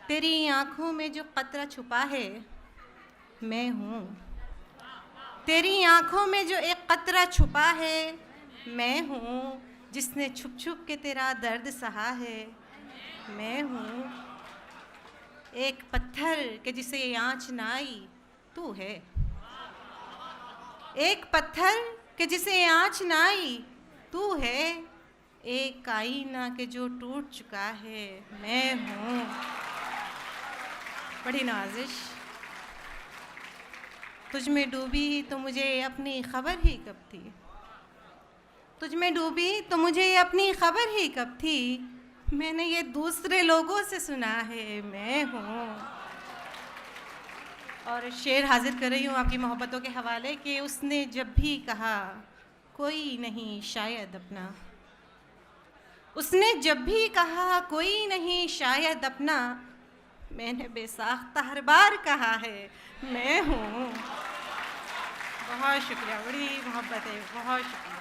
तेरी आंखों में जो कतरा छुपा है मैं हूँ। तेरी आंखों में जो एक कतरा छुपा है मैं हूँ। जिसने छुप छुप के तेरा दर्द सहा है मैं हूँ। एक पत्थर के जिसे आँच ना आई तू है। एक पत्थर के जिसे आँच ना आई तू है। एक आईना के जो टूट चुका है मैं हूँ। बड़ी नाजिश। तुझ में डूबी तो मुझे अपनी खबर ही कब थी। तुझ में डूबी तो मुझे अपनी खबर ही कब थी। मैंने ये दूसरे लोगों से सुना है मैं हूँ। और शेर हाजिर कर रही हूँ आपकी मोहब्बतों के हवाले कि उसने जब भी कहा कोई नहीं शायद अपना। उसने जब भी कहा कोई नहीं शायद अपना। मैंने बेसाख्ता हर बार कहा है मैं हूँ। बहुत शुक्रिया, बड़ी मोहब्बत है, बहुत शुक्रिया।